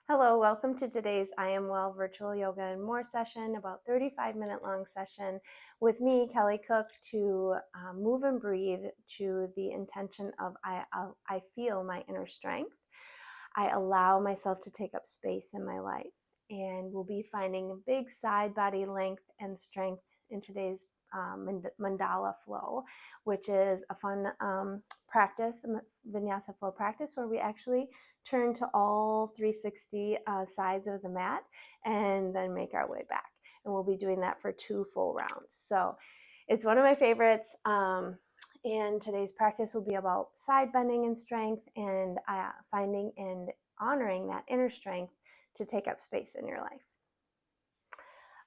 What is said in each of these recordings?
Hello, welcome to today's I Am Well virtual yoga and more session, about 35-minute long session with me, Kelly Cook, to move and breathe to the intention of I feel my inner strength. I allow myself to take up space in my life, and we'll be finding a big side body length and strength in today's mandala flow, which is a fun practice, Vinyasa flow practice, where we actually turn to all 360 sides of the mat and then make our way back. And we'll be doing that for 2 full rounds. So it's one of my favorites. And today's practice will be about side bending and strength, and finding and honoring that inner strength to take up space in your life.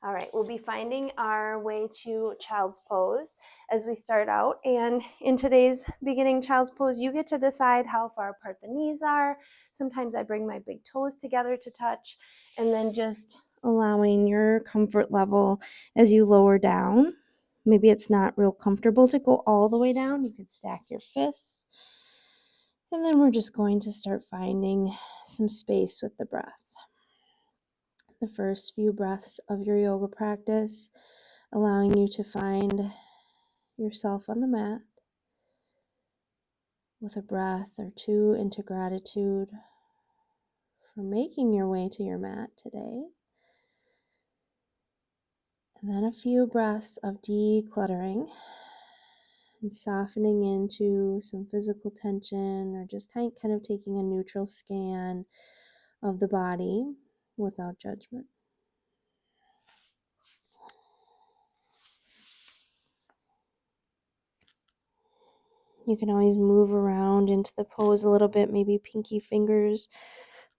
All right, we'll be finding our way to child's pose as we start out. And in today's beginning child's pose, you get to decide how far apart the knees are. Sometimes I bring my big toes together to touch, and then just allowing your comfort level as you lower down. Maybe it's not real comfortable to go all the way down. You could stack your fists. And then we're just going to start finding some space with the breath. The first few breaths of your yoga practice, allowing you to find yourself on the mat with a breath or two into gratitude for making your way to your mat today. And then a few breaths of decluttering and softening into some physical tension, or just kind of taking a neutral scan of the body without judgment. You can always move around into the pose a little bit, maybe pinky fingers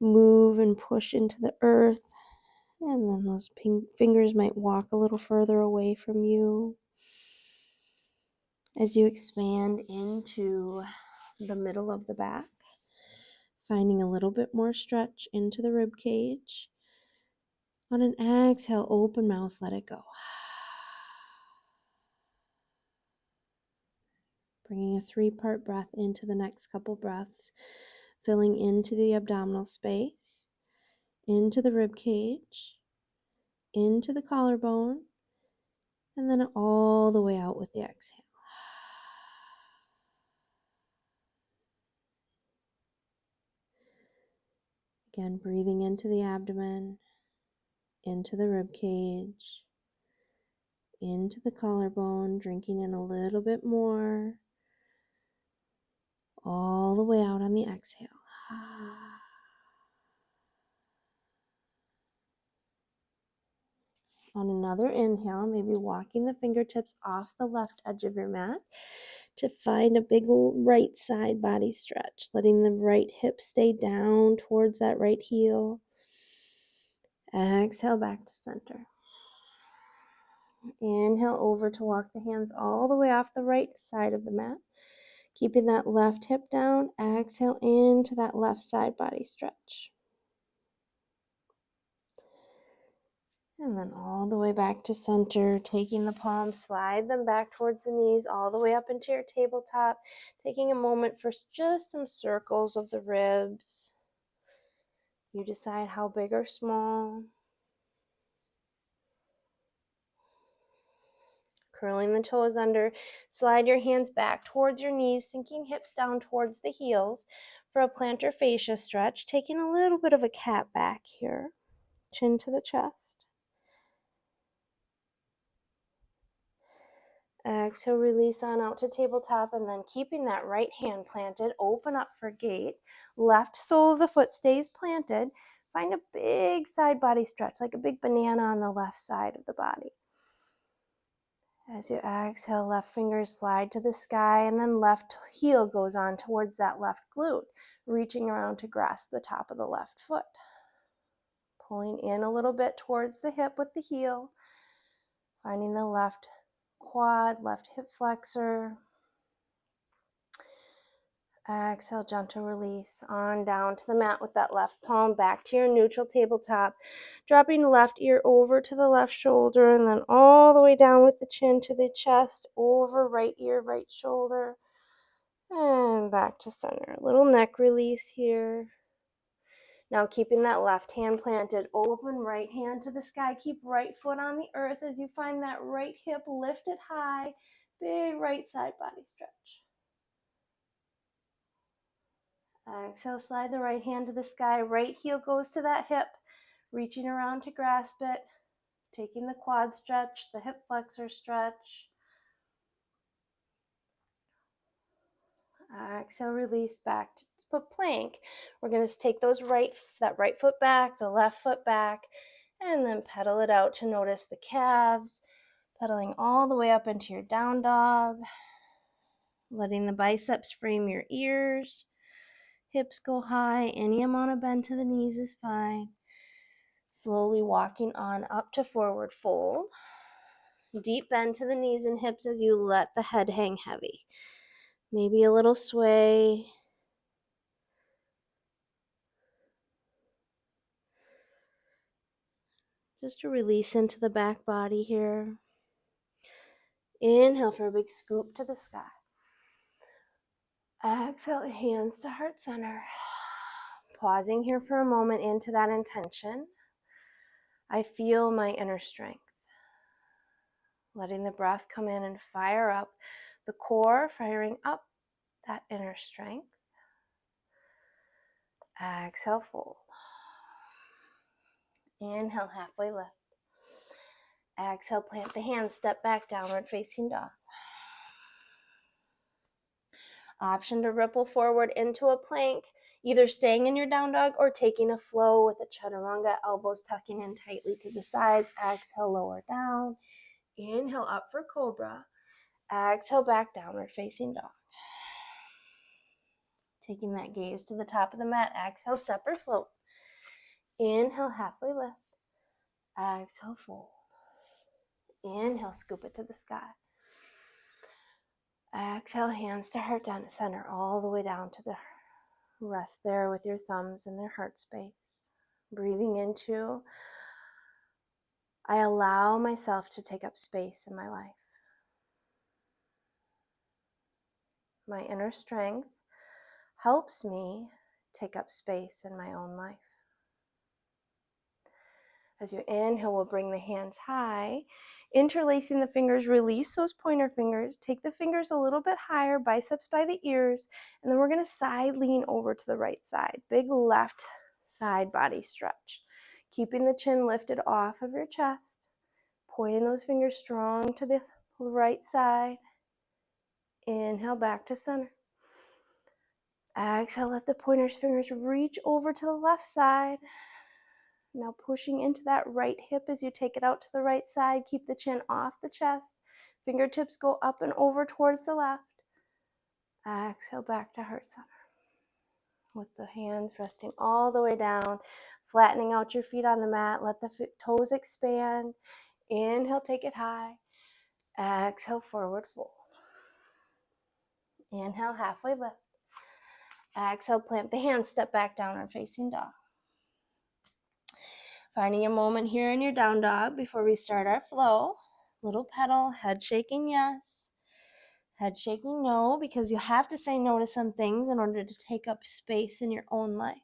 move and push into the earth, and then those fingers might walk a little further away from you as you expand into the middle of the back, finding a little bit more stretch into the rib cage. On an exhale, open mouth, let it go. Bringing a 3-part breath into the next couple breaths, filling into the abdominal space, into the rib cage, into the collarbone, and then all the way out with the exhale. Again, breathing into the abdomen, into the rib cage, into the collarbone, drinking in a little bit more, all the way out on the exhale. On another inhale, maybe walking the fingertips off the left edge of your mat to find a big right side body stretch, letting the right hip stay down towards that right heel. Exhale back to center. Inhale over to walk the hands all the way off the right side of the mat, keeping that left hip down. Exhale into that left side body stretch. And then all the way back to center, taking the palms, slide them back towards the knees, all the way up into your tabletop, taking a moment for just some circles of the ribs. You decide how big or small. Curling the toes under, slide your hands back towards your knees, sinking hips down towards the heels for a plantar fascia stretch, taking a little bit of a cat back here, chin to the chest. Exhale, release on out to tabletop, and then keeping that right hand planted, open up for gate. Left sole of the foot stays planted. Find a big side body stretch, like a big banana on the left side of the body. As you exhale, left fingers slide to the sky, and then left heel goes on towards that left glute, reaching around to grasp the top of the left foot. Pulling in a little bit towards the hip with the heel, finding the left quad, left hip flexor. Exhale, gentle release on down to the mat with that left palm back to your neutral tabletop, dropping left ear over to the left shoulder, and then all the way down with the chin to the chest, over right ear, right shoulder, and back to center. A little neck release here. Now keeping that left hand planted, open right hand to the sky. Keep right foot on the earth as you find that right hip lifted high. Big right side body stretch. Exhale, slide the right hand to the sky. Right heel goes to that hip, reaching around to grasp it. Taking the quad stretch, the hip flexor stretch. Exhale, release back to plank. We're going to take that right foot back, the left foot back, and then pedal it out to notice the calves, pedaling all the way up into your down dog, letting the biceps frame your ears, hips go high, any amount of bend to the knees is fine. Slowly walking on up to forward fold. Deep bend to the knees and hips as you let the head hang heavy. Maybe a little sway. Just to release into the back body here. Inhale for a big scoop to the sky. Exhale, hands to heart center. Pausing here for a moment into that intention. I feel my inner strength. Letting the breath come in and fire up the core, firing up that inner strength. Exhale, fold. Inhale, halfway lift. Exhale, plant the hands, step back, downward facing dog. Option to ripple forward into a plank, either staying in your down dog or taking a flow with a chaturanga, elbows tucking in tightly to the sides. Exhale, lower down. Inhale, up for cobra. Exhale, back, downward facing dog. Taking that gaze to the top of the mat. Exhale, step or float. Inhale, halfway lift. Exhale, fold. Inhale, scoop it to the sky. Exhale, hands to heart down to center, all the way down to the rest there with your thumbs in their heart space. Breathing into, I allow myself to take up space in my life. My inner strength helps me take up space in my own life. As you inhale, we'll bring the hands high. Interlacing the fingers, release those pointer fingers. Take the fingers a little bit higher, biceps by the ears. And then we're going to side lean over to the right side. Big left side body stretch. Keeping the chin lifted off of your chest. Pointing those fingers strong to the right side. Inhale, back to center. Exhale, let the pointer's fingers reach over to the left side. Now pushing into that right hip as you take it out to the right side. Keep the chin off the chest. Fingertips go up and over towards the left. Exhale, back to heart center. With the hands resting all the way down. Flattening out your feet on the mat. Let the toes expand. Inhale, take it high. Exhale, forward fold. Inhale, halfway lift. Exhale, plant the hands. Step back, downward facing dog. Finding a moment here in your down dog before we start our flow. Little pedal, head shaking yes, head shaking no, because you have to say no to some things in order to take up space in your own life.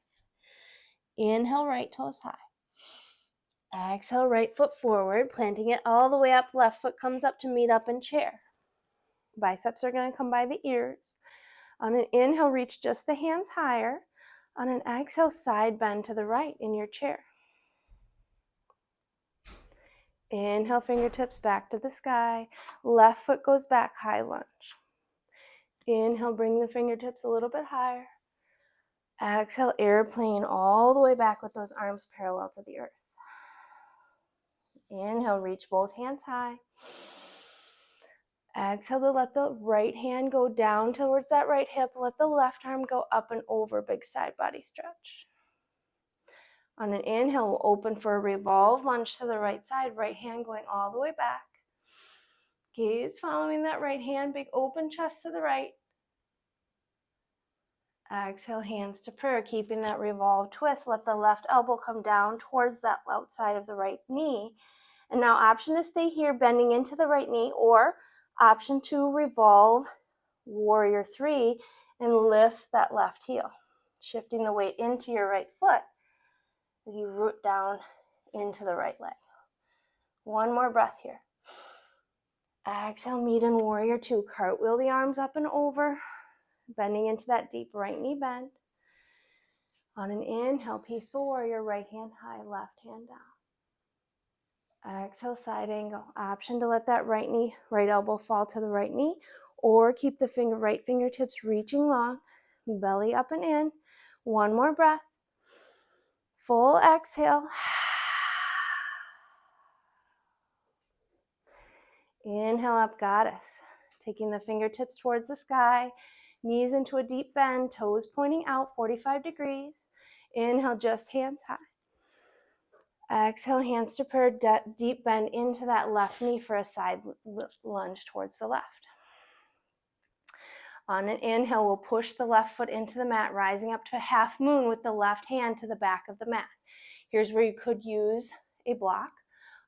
Inhale, right toes high. Exhale, right foot forward, planting it all the way up. Left foot comes up to meet up in chair. Biceps are going to come by the ears. On an inhale, reach just the hands higher. On an exhale, side bend to the right in your chair. Inhale, fingertips back to the sky. Left foot goes back, high lunge. Inhale, bring the fingertips a little bit higher. Exhale, airplane all the way back with those arms parallel to the earth. Inhale, reach both hands high. Exhale to let the right hand go down towards that right hip. Let the left arm go up and over, big side body stretch. On an inhale, we'll open for a revolve lunge to the right side, right hand going all the way back. Gaze following that right hand, big open chest to the right. Exhale, hands to prayer, keeping that revolve twist. Let the left elbow come down towards that outside of the right knee. And now option to stay here, bending into the right knee, or option to revolve warrior 3 and lift that left heel, shifting the weight into your right foot. as you root down into the right leg. One more breath here. Exhale, meet in warrior two. Cartwheel the arms up and over, bending into that deep right knee bend. On an inhale, peaceful warrior, right hand high, left hand down. Exhale, side angle. Option to let that right elbow fall to the right knee, or keep the right fingertips reaching long, belly up and in. One more breath. Full exhale. Inhale up, goddess. Taking the fingertips towards the sky, knees into a deep bend, toes pointing out 45 degrees. Inhale, just hands high. Exhale, hands to prayer, deep bend into that left knee for a side lunge towards the left. On an inhale, we'll push the left foot into the mat, rising up to a half moon with the left hand to the back of the mat. Here's where you could use a block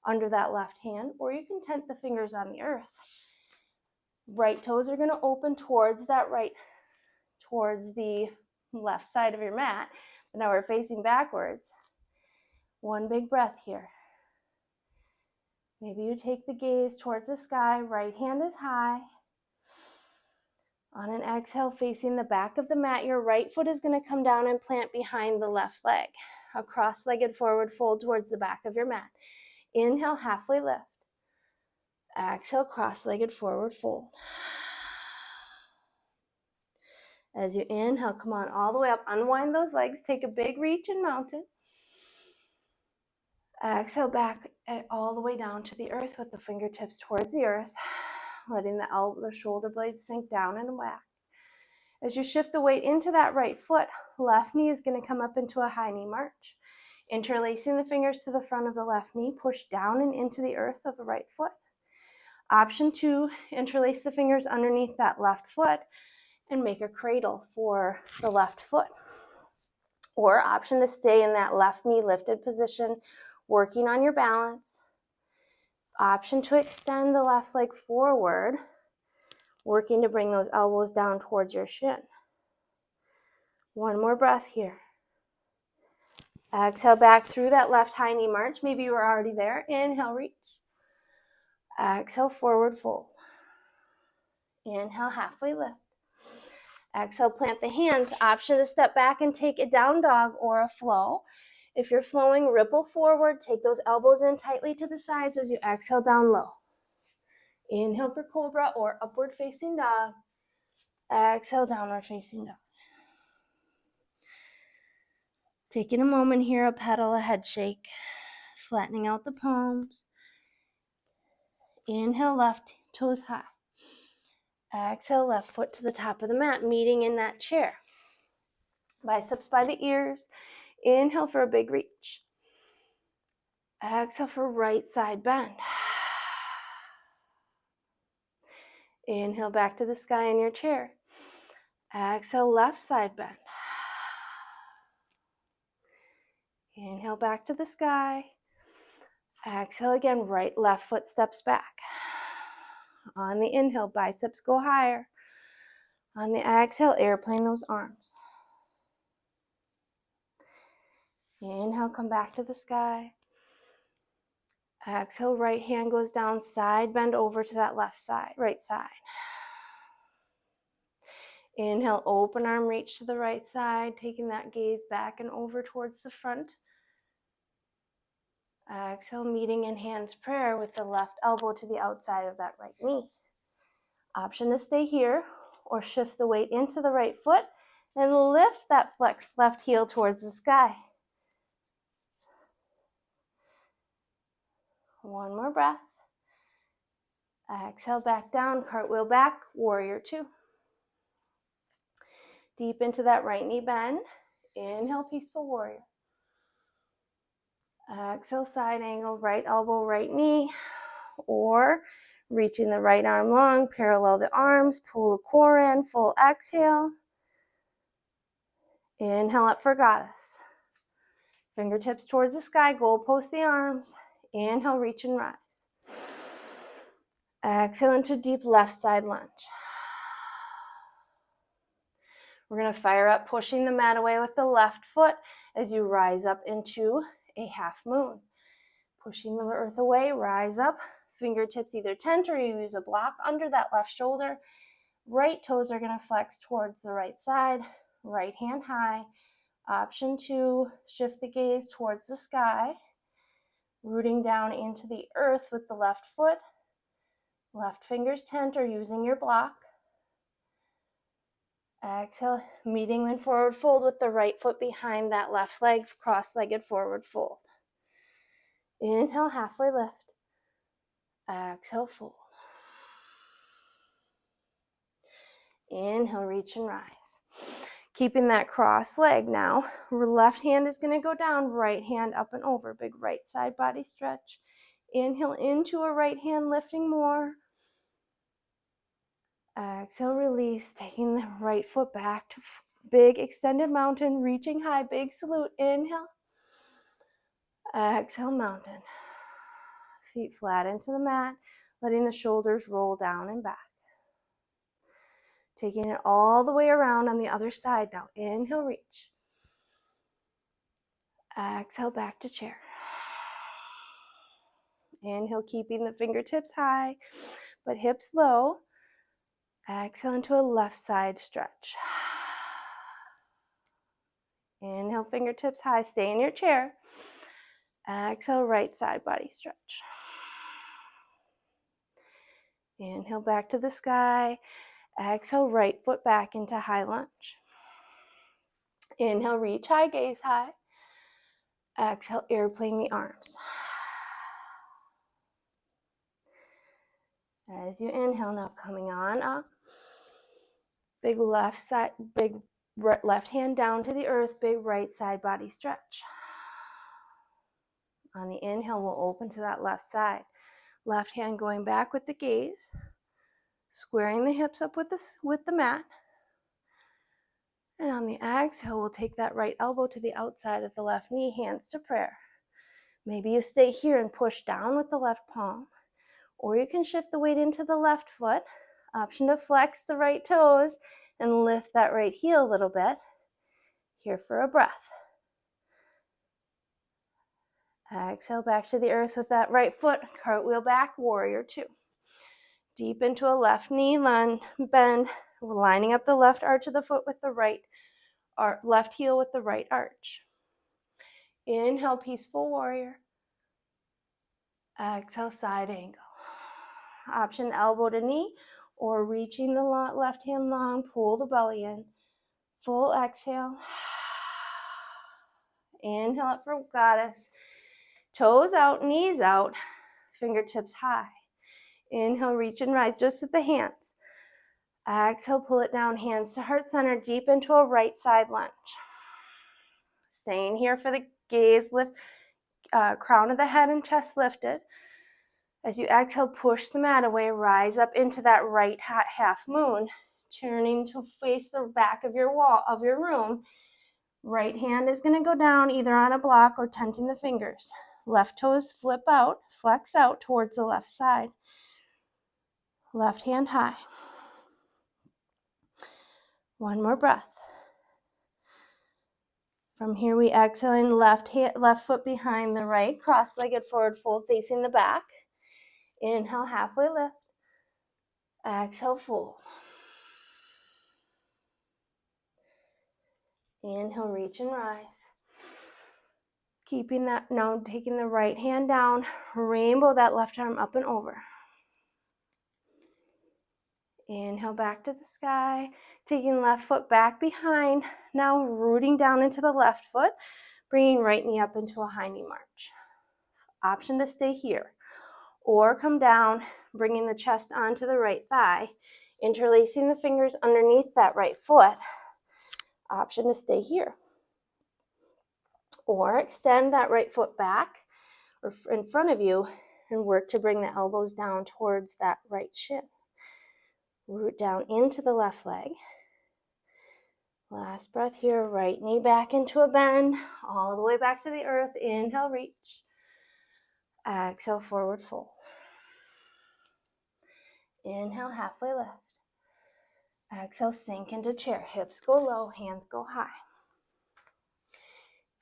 under that left hand, or you can tent the fingers on the earth. Right toes are going to open towards the left side of your mat. But now we're facing backwards. One big breath here. Maybe you take the gaze towards the sky, right hand is high. On an exhale, facing the back of the mat, your right foot is going to come down and plant behind the left leg. A cross-legged forward fold towards the back of your mat. Inhale, halfway lift. Exhale, cross-legged forward fold. As you inhale, come on all the way up. Unwind those legs. Take a big reach and mount it. Exhale back all the way down to the earth with the fingertips towards the earth, letting the shoulder blades sink down and back. As you shift the weight into that right foot, left knee is going to come up into a high knee march. Interlacing the fingers to the front of the left knee, push down and into the earth of the right foot. Option 2, interlace the fingers underneath that left foot and make a cradle for the left foot. Or option to stay in that left knee lifted position, working on your balance. Option to extend the left leg forward, working to bring those elbows down towards your shin. One more breath here. Exhale back through that left high knee march. Maybe you were already there. Inhale, reach. Exhale, forward fold. Inhale, halfway lift. Exhale, plant the hands. Option to step back and take a down dog or a flow. If you're flowing, ripple forward. Take those elbows in tightly to the sides as you exhale down low. Inhale for cobra or upward facing dog. Exhale, downward facing dog. Taking a moment here, a pedal, a head shake. Flattening out the palms. Inhale, left toes high. Exhale, left foot to the top of the mat, meeting in that chair. Biceps by the ears. Inhale for a big reach. Exhale for right side bend. Inhale back to the sky in your chair. Exhale, left side bend. Inhale back to the sky. Exhale again, left foot steps back. On the inhale, biceps go higher. On the exhale, airplane those arms. Inhale, come back to the sky. Exhale, right hand goes down, side bend over to that right side. Inhale, open arm reach to the right side, taking that gaze back and over towards the front. Exhale, meeting in hands prayer with the left elbow to the outside of that right knee. Option to stay here or shift the weight into the right foot and lift that flexed left heel towards the sky. One more breath. Exhale, back down, cartwheel back, warrior two. Deep into that right knee bend. Inhale, peaceful warrior. Exhale, side angle, right elbow, right knee, or reaching the right arm long, parallel the arms, pull the core in, full exhale. Inhale up for goddess. Fingertips towards the sky, goalpost the arms. Inhale, reach and rise. Exhale into deep left side lunge. We're going to fire up, pushing the mat away with the left foot as you rise up into a half moon. Pushing the earth away, rise up, fingertips either tent or you use a block under that left shoulder. Right toes are going to flex towards the right side, right hand high. Option 2, shift the gaze towards the sky, rooting down into the earth with the left foot. Left fingers tent or using your block. Exhale, meeting in forward fold with the right foot behind that left leg, cross-legged forward fold. Inhale, halfway lift. Exhale, fold. Inhale, reach and rise. Keeping that cross leg now. Left hand is going to go down, right hand up and over. Big right side body stretch. Inhale into a right hand, lifting more. Exhale, release, taking the right foot back to big extended mountain, reaching high, big salute. Inhale. Exhale, mountain. Feet flat into the mat, letting the shoulders roll down and back. Taking it all the way around on the other side now. Inhale, reach. Exhale, back to chair. Inhale, keeping the fingertips high, but hips low. Exhale into a left side stretch. Inhale, fingertips high, stay in your chair. Exhale, right side body stretch. Inhale, back to the sky. Exhale, right foot back into high lunge. Inhale, reach high, gaze high. Exhale, airplane the arms. As you inhale, now coming on up. Big left side, big left hand down to the earth, big right side body stretch. On the inhale, we'll open to that left side. Left hand going back with the gaze, squaring the hips up with the mat. And on the exhale, we'll take that right elbow to the outside of the left knee, hands to prayer. Maybe you stay here and push down with the left palm, or you can shift the weight into the left foot. Option to flex the right toes and lift that right heel a little bit. Here for a breath. Exhale back to the earth with that right foot, cartwheel back, warrior 2. Deep into a left knee lunge, bend, lining up the left arch of the foot with the right, left heel with the right arch. Inhale, peaceful warrior. Exhale, side angle. Option elbow to knee or reaching the left hand long, pull the belly in. Full exhale. Inhale up for goddess. Toes out, knees out, fingertips high. Inhale, reach and rise just with the hands. Exhale, pull it down, hands to heart center, deep into a right side lunge. Staying here for the gaze, lift, crown of the head and chest lifted. As you exhale, push the mat away, rise up into that right half moon, turning to face the back of your wall of your room. Right hand is going to go down either on a block or tenting the fingers. Left toes flip out, flex out towards the left side. Left hand high. One more breath. From here we exhale in left foot behind the right, cross-legged forward fold facing the back. Inhale, halfway lift. Exhale, fold. Inhale, reach and rise. Keeping that, now taking the right hand down, rainbow that left arm up and over. Inhale back to the sky, taking left foot back behind, now rooting down into the left foot, bringing right knee up into a high knee march. Option to stay here, or come down, bringing the chest onto the right thigh, interlacing the fingers underneath that right foot. Option to stay here, or extend that right foot back or in front of you and work to bring the elbows down towards that right shin. Root down into the left leg. Last breath here, right knee back into a bend, all the way back to the earth. Inhale, reach. Exhale, forward fold. Inhale, halfway lift. Exhale, sink into chair. Hips go low, hands go high.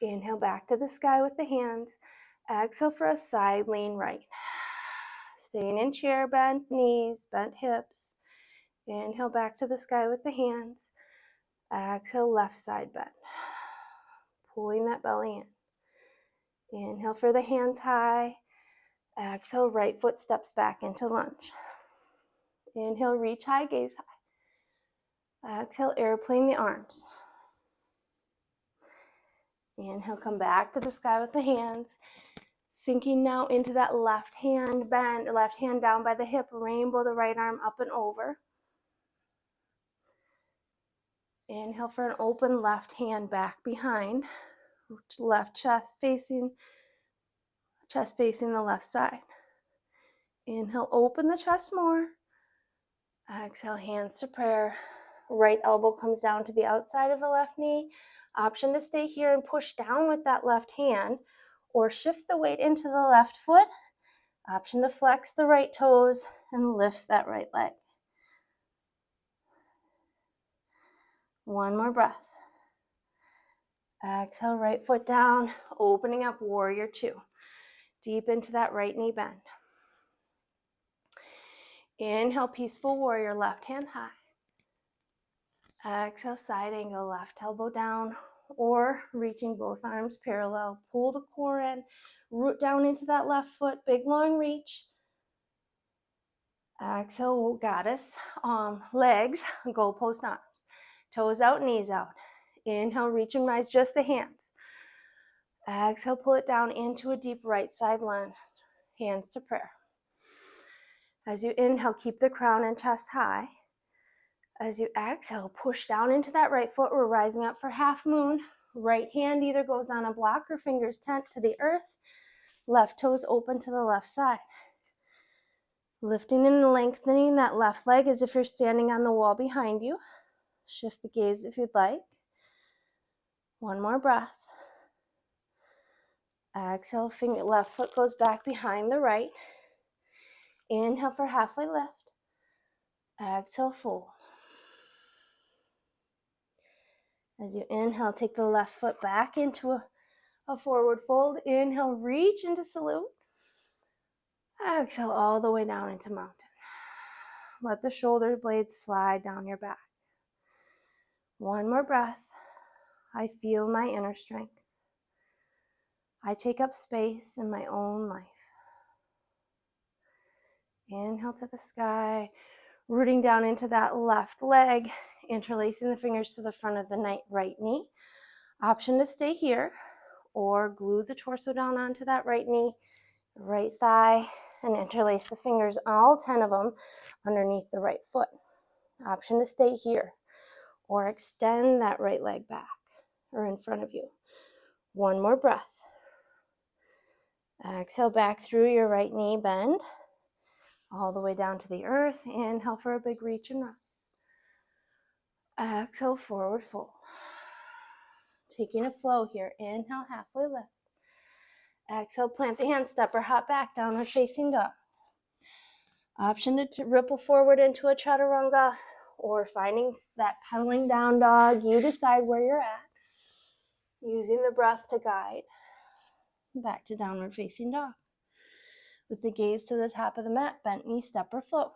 Inhale back to the sky with the hands. Exhale for a side lean right. Staying in chair, bent knees, bent hips. Inhale back to the sky with the hands. Exhale, left side bend. Pulling that belly in. Inhale for the hands high. Exhale, right foot steps back into lunge. Inhale, reach high, gaze high. Exhale, airplane the arms. Inhale, come back to the sky with the hands. Sinking now into that left hand bend, left hand down by the hip, rainbow the right arm up and over. Inhale for an open left hand back behind, left chest facing the left side. Inhale, open the chest more. Exhale, hands to prayer. Right elbow comes down to the outside of the left knee. Option to stay here and push down with that left hand, or shift the weight into the left foot. Option to flex the right toes and lift that right leg. One more breath. Exhale, right foot down, opening up, warrior two. Deep into that right knee bend. Inhale, peaceful warrior, left hand high. Exhale, side angle, left elbow down, or reaching both arms parallel. Pull the core in, root down into that left foot, big long reach. Exhale, goddess, legs, goalpost arms. Toes out, knees out. Inhale, reach and rise, just the hands. Exhale, pull it down into a deep right side lunge. Hands to prayer. As you inhale, keep the crown and chest high. As you exhale, push down into that right foot. We're rising up for half moon. Right hand either goes on a block or fingers tent to the earth. Left toes open to the left side. Lifting and lengthening that left leg as if you're standing on the wall behind you. Shift the gaze if you'd like. One more breath. Exhale, left foot goes back behind the right. Inhale for halfway lift. Exhale, fold. As you inhale, take the left foot back into a forward fold. Inhale, reach into salute. Exhale all the way down into mountain. Let the shoulder blades slide down your back. One more breath. I feel my inner strength. I take up space in my own life. Inhale to the sky, rooting down into that left leg, interlacing the fingers to the front of the right knee. Option to stay here, or glue the torso down onto that right knee, right thigh, and interlace the fingers, all 10 of them, underneath the right foot. Option to stay here, or extend that right leg back or in front of you. One more breath. Exhale back through your right knee bend, all the way down to the earth. Inhale for a big reach and rise. Exhale, forward fold. Taking a flow here. Inhale, halfway lift. Exhale, plant the hand, step or hop back, downward facing dog. Option to ripple forward into a chaturanga, or finding that pedaling down dog. You decide where you're at. Using the breath to guide. Back to downward facing dog. With the gaze to the top of the mat, bent knee, step or flow.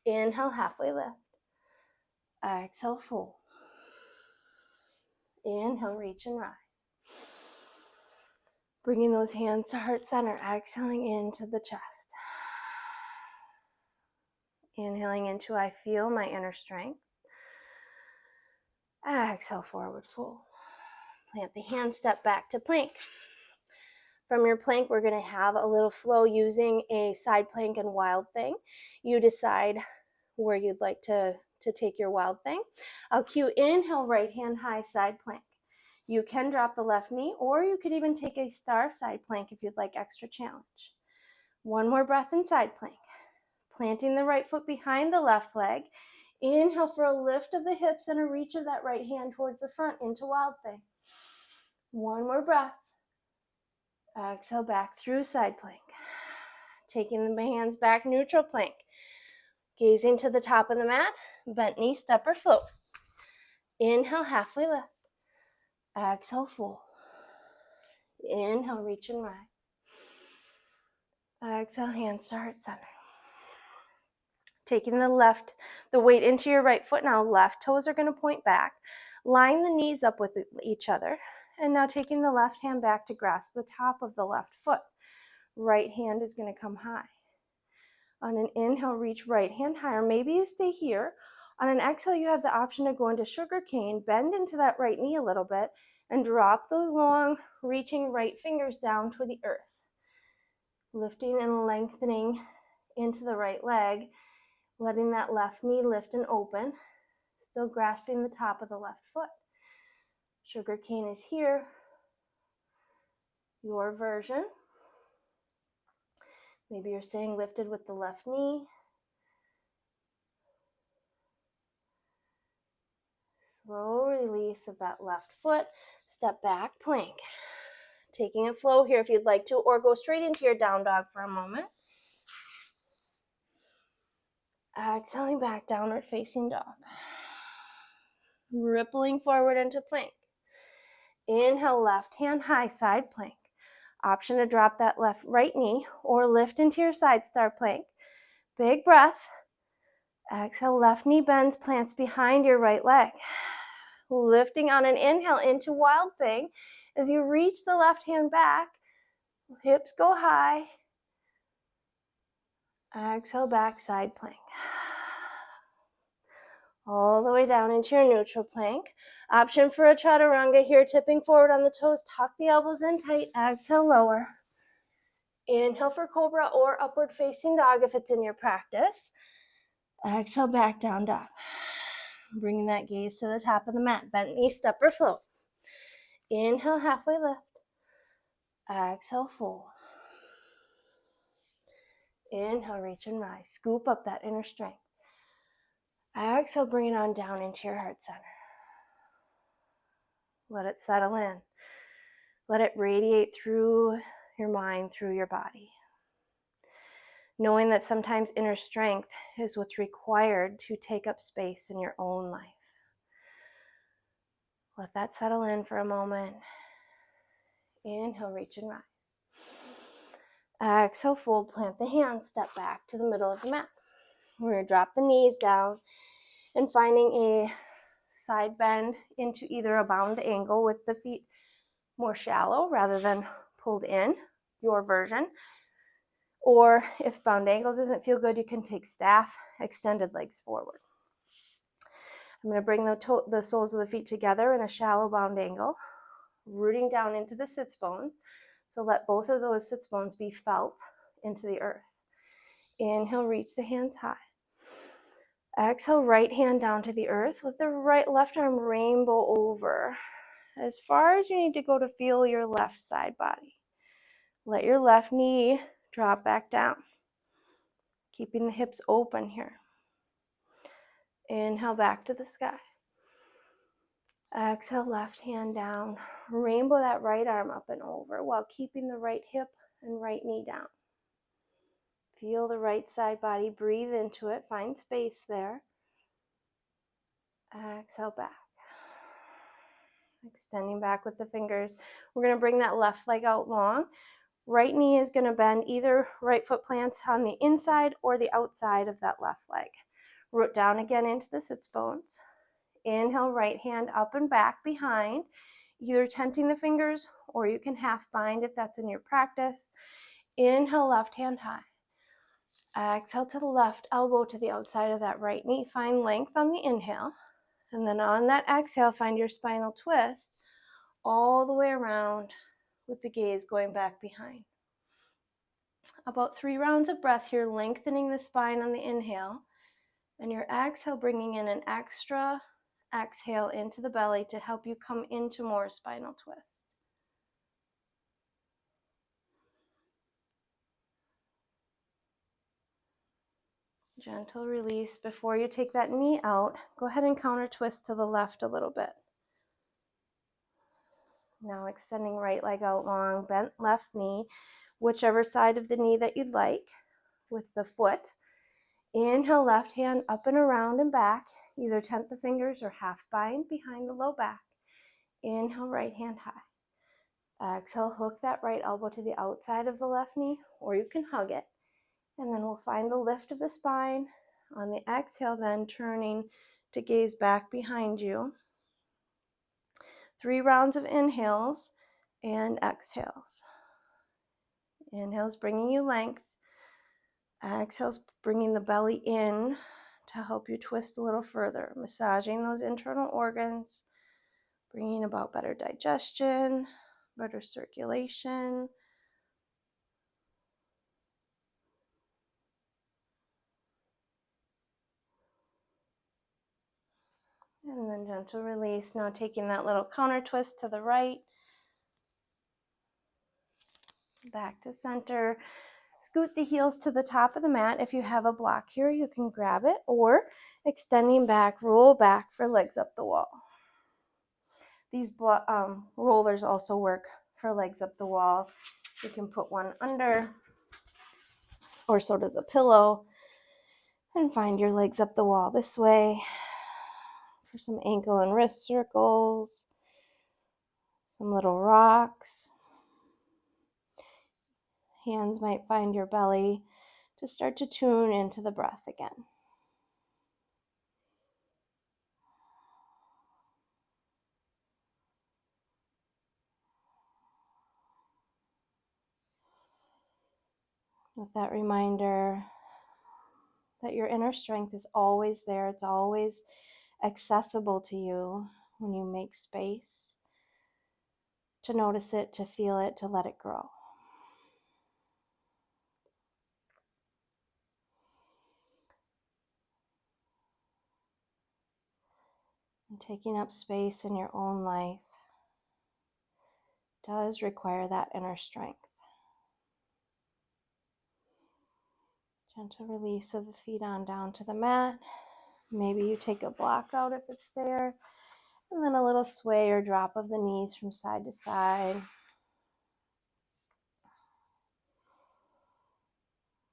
Inhale, halfway lift. Exhale, fold. Inhale, reach and rise. Bringing those hands to heart center, exhaling into the chest. Inhaling into I feel my inner strength. Exhale, forward fold. Plant the hand, step back to plank. From your plank, we're going to have a little flow using a side plank and wild thing. You decide where you'd like to take your wild thing. I'll cue inhale, right hand high, side plank. You can drop the left knee, or you could even take a star side plank if you'd like extra challenge. One more breath in side plank. Planting the right foot behind the left leg. Inhale for a lift of the hips and a reach of that right hand towards the front into wild thing. One more breath. Exhale back through side plank. Taking the hands back, neutral plank. Gazing to the top of the mat, bent knee, step or float. Inhale, halfway lift. Exhale, fold. Inhale, reach and rise. Exhale, hands to heart center. Taking the weight into your right foot now. Left toes are going to point back. Line the knees up with each other. And now taking the left hand back to grasp the top of the left foot. Right hand is going to come high. On an inhale, reach right hand higher. Maybe you stay here. On an exhale, you have the option to go into sugar cane, bend into that right knee a little bit, and drop those long, reaching right fingers down to the earth. Lifting and lengthening into the right leg, letting that left knee lift and open, still grasping the top of the left foot. Sugar cane is here. Your version. Maybe you're staying lifted with the left knee. Slow release of that left foot. Step back, plank. Taking a flow here if you'd like to, or go straight into your down dog for a moment. Exhaling back, downward facing dog. Rippling forward into plank. Inhale, left hand high, side plank. Option to drop that right knee or lift into your side star plank. Big breath. Exhale, left knee bends, plants behind your right leg. Lifting on an inhale into wild thing. As you reach the left hand back, hips go high. Exhale, back side plank. All the way down into your neutral plank. Option for a chaturanga here, tipping forward on the toes. Tuck the elbows in tight. Exhale, lower. Inhale for cobra or upward facing dog if it's in your practice. Exhale, back down dog. Bringing that gaze to the top of the mat. Bent knee, step or float. Inhale, halfway lift. Exhale, fold. Inhale, reach and rise. Scoop up that inner strength. Exhale, bring it on down into your heart center. Let it settle in. Let it radiate through your mind, through your body. Knowing that sometimes inner strength is what's required to take up space in your own life. Let that settle in for a moment. Inhale, reach and rise. Exhale, fold, plant the hands, step back to the middle of the mat. We're going to drop the knees down and finding a side bend into either a bound angle with the feet more shallow rather than pulled in, your version. Or if bound angle doesn't feel good, you can take staff, extended legs forward. I'm going to bring the soles of the feet together in a shallow bound angle, rooting down into the sits bones. So let both of those sits bones be felt into the earth. Inhale, reach the hands high. Exhale, right hand down to the earth with the left arm rainbow over. As far as you need to go to feel your left side body. Let your left knee drop back down. Keeping the hips open here. Inhale, back to the sky. Exhale, left hand down. Rainbow that right arm up and over while keeping the right hip and right knee down. Feel the right side body. Breathe into it. Find space there. Exhale, back. Extending back with the fingers. We're going to bring that left leg out long. Right knee is going to bend. Either right foot plants on the inside or the outside of that left leg. Root down again into the sits bones. Inhale, right hand up and back behind, either tenting the fingers or you can half bind if that's in your practice. Inhale, left hand high. Exhale to the left elbow to the outside of that right knee. Find length on the inhale. And then on that exhale, find your spinal twist all the way around with the gaze going back behind. About 3 rounds of breath here, lengthening the spine on the inhale. And your exhale, bringing in an extra exhale into the belly to help you come into more spinal twist. Gentle release. Before you take that knee out, go ahead and counter twist to the left a little bit. Now extending right leg out long, bent left knee, whichever side of the knee that you'd like, with the foot Inhale, left hand up and around and back, either tent the fingers or half bind behind the low back. Inhale, right hand high. Exhale, hook that right elbow to the outside of the left knee, or you can hug it. And then we'll find the lift of the spine. On the exhale, then turning to gaze back behind you. 3 rounds of inhales and exhales. Inhales bringing you length. Exhales bringing the belly in to help you twist a little further, massaging those internal organs, bringing about better digestion, better circulation. And then gentle release. Now taking that little counter twist to the right. Back to center. Scoot the heels to the top of the mat. If you have a block here, you can grab it, or extending back, roll back for legs up the wall. These rollers also work for legs up the wall. You can put one under, or so does a pillow, and find your legs up the wall this way for some ankle and wrist circles, some little rocks. Hands might find your belly to start to tune into the breath again. With that reminder that your inner strength is always there. It's always accessible to you when you make space to notice it, to feel it, to let it grow. And taking up space in your own life does require that inner strength. Gentle release of the feet on down to the mat. Maybe you take a block out if it's there. And then a little sway or drop of the knees from side to side.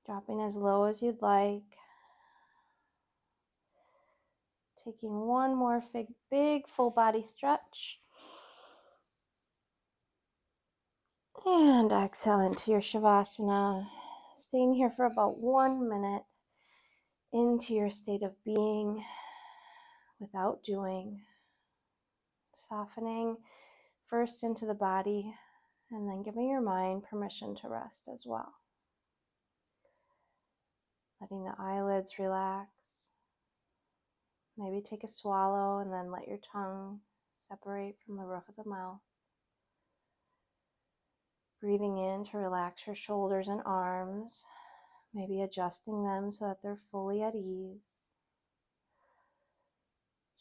Dropping as low as you'd like. Taking one more big full body stretch. And exhale into your Shavasana. Staying here for about 1 minute into your state of being without doing. Softening first into the body and then giving your mind permission to rest as well. Letting the eyelids relax. Maybe take a swallow and then let your tongue separate from the roof of the mouth. Breathing in to relax your shoulders and arms, maybe adjusting them so that they're fully at ease.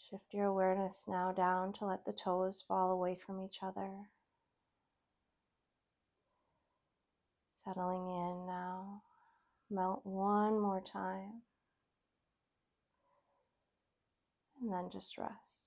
Shift your awareness now down to let the toes fall away from each other. Settling in now. Melt one more time. And then just rest.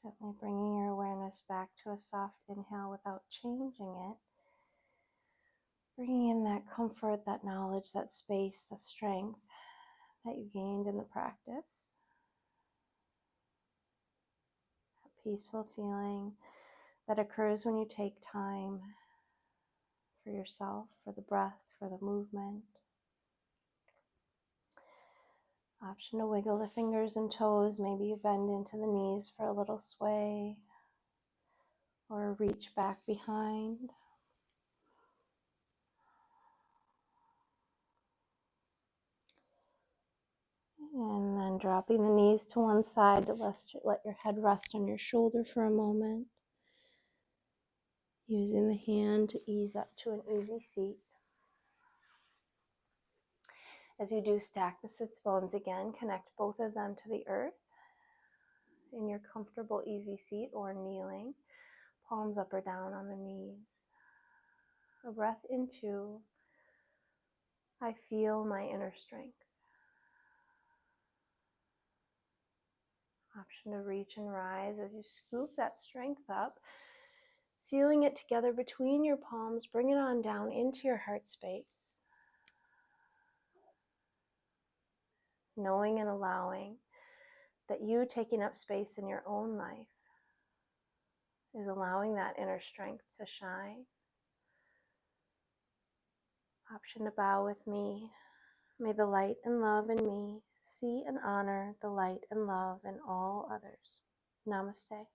Gently bringing your awareness back to a soft inhale without changing it. Bringing in that comfort, that knowledge, that space, that strength that you gained in the practice. A peaceful feeling that occurs when you take time for yourself, for the breath, for the movement. Option to wiggle the fingers and toes. Maybe you bend into the knees for a little sway. or reach back behind. And then dropping the knees to one side to let your head rest on your shoulder for a moment. Using the hand to ease up to an easy seat. As you do, stack the sits bones again. Connect both of them to the earth in your comfortable, easy seat or kneeling. Palms up or down on the knees. A breath into, I feel my inner strength. Option to reach and rise as you scoop that strength up. Sealing it together between your palms, bring it on down into your heart space. Knowing and allowing that you taking up space in your own life is allowing that inner strength to shine. Option to bow with me. May the light and love in me see and honor the light and love in all others. Namaste.